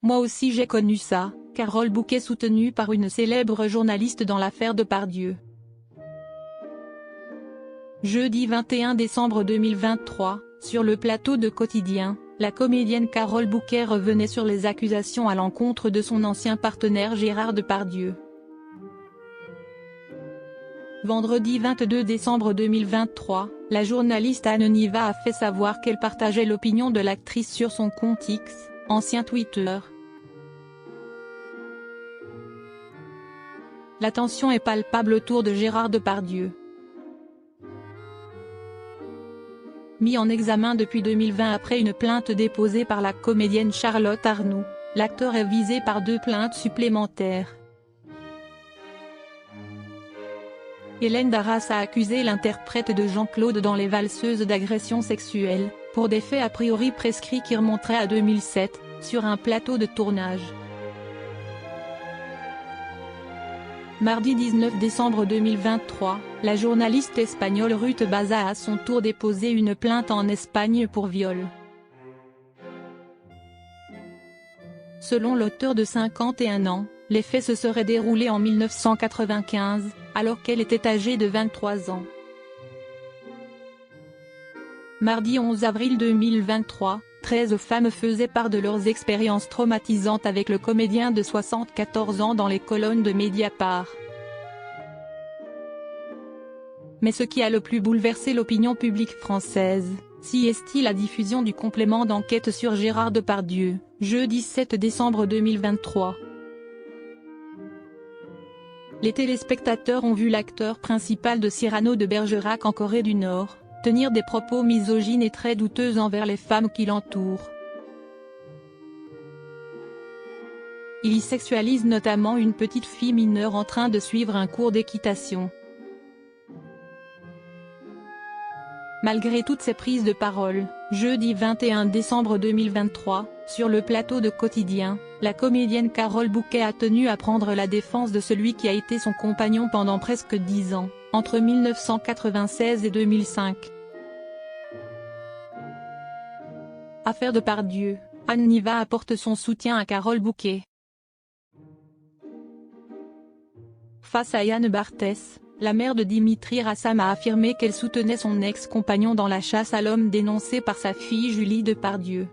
Moi aussi j'ai connu ça, Carole Bouquet soutenue par une célèbre journaliste dans l'affaire Depardieu. Jeudi 21 décembre 2023, sur le plateau de Quotidien, la comédienne Carole Bouquet revenait sur les accusations à l'encontre de son ancien partenaire Gérard Depardieu. Vendredi 22 décembre 2023, la journaliste Anne Niva a fait savoir qu'elle partageait l'opinion de l'actrice sur son compte X, ancien Twitter. La tension est palpable autour de Gérard Depardieu. Mis en examen depuis 2020 après une plainte déposée par la comédienne Charlotte Arnoux, l'acteur est visé par 2 plaintes supplémentaires. Hélène Darras a accusé l'interprète de Jean-Claude dans Les Valseuses d'agression sexuelle, pour des faits a priori prescrits qui remonteraient à 2007, sur un plateau de tournage. Mardi 19 décembre 2023, la journaliste espagnole Ruth Baza a à son tour déposé une plainte en Espagne pour viol. Selon l'auteur de 51 ans, les faits se seraient déroulés en 1995, alors qu'elle était âgée de 23 ans. Mardi 11 avril 2023, 13 femmes faisaient part de leurs expériences traumatisantes avec le comédien de 74 ans dans les colonnes de Mediapart. Mais ce qui a le plus bouleversé l'opinion publique française, si est-il la diffusion du complément d'enquête sur Gérard Depardieu, jeudi 7 décembre 2023. Les téléspectateurs ont vu l'acteur principal de Cyrano de Bergerac en Corée du Nord, tenir des propos misogynes et très douteux envers les femmes qui l'entourent. Il y sexualise notamment une petite fille mineure en train de suivre un cours d'équitation. Malgré toutes ces prises de parole, jeudi 21 décembre 2023, sur le plateau de Quotidien, la comédienne Carole Bouquet a tenu à prendre la défense de celui qui a été son compagnon pendant presque 10 ans, entre 1996 et 2005. Affaire Depardieu, Anne Niva apporte son soutien à Carole Bouquet. Face à Yann Barthès, la mère de Dimitri Rassam a affirmé qu'elle soutenait son ex-compagnon dans la chasse à l'homme dénoncée par sa fille Julie Depardieu.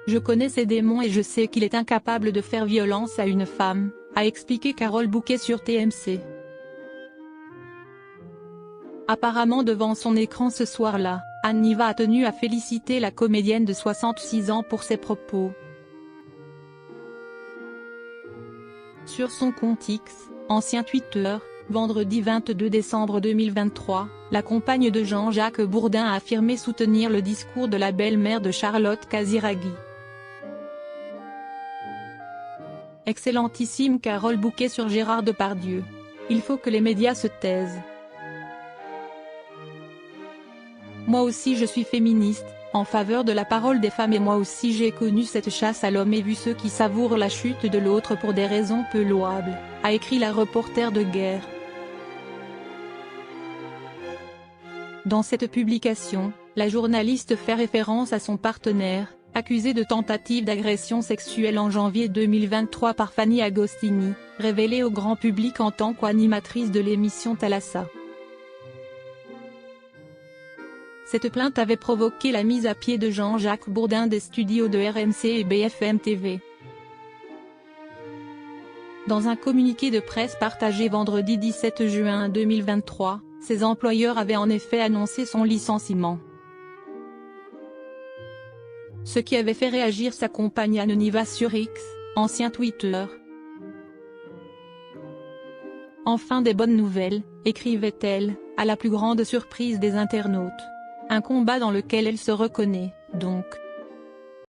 Je connais ses démons et je sais qu'il est incapable de faire violence à une femme, a expliqué Carole Bouquet sur TMC. Apparemment devant son écran ce soir-là, Anne Niva a tenu à féliciter la comédienne de 66 ans pour ses propos. Sur son compte X, ancien Twitter, vendredi 22 décembre 2023, la compagne de Jean-Jacques Bourdin a affirmé soutenir le discours de la belle-mère de Charlotte Casiraghi. Excellentissime Carole Bouquet sur Gérard Depardieu. Il faut que les médias se taisent. Moi aussi je suis féministe, en faveur de la parole des femmes et moi aussi j'ai connu cette chasse à l'homme et vu ceux qui savourent la chute de l'autre pour des raisons peu louables, a écrit la reporter de guerre. Dans cette publication, la journaliste fait référence à son partenaire, accusé de tentative d'agression sexuelle en janvier 2023 par Fanny Agostini, révélée au grand public en tant qu'animatrice de l'émission Thalassa. Cette plainte avait provoqué la mise à pied de Jean-Jacques Bourdin des studios de RMC et BFM TV. Dans un communiqué de presse partagé vendredi 17 juin 2023, ses employeurs avaient en effet annoncé son licenciement. Ce qui avait fait réagir sa compagne Anne Niva sur X, ancien Twitter. Enfin des bonnes nouvelles, écrivait-elle, à la plus grande surprise des internautes. Un combat dans lequel elle se reconnaît, donc.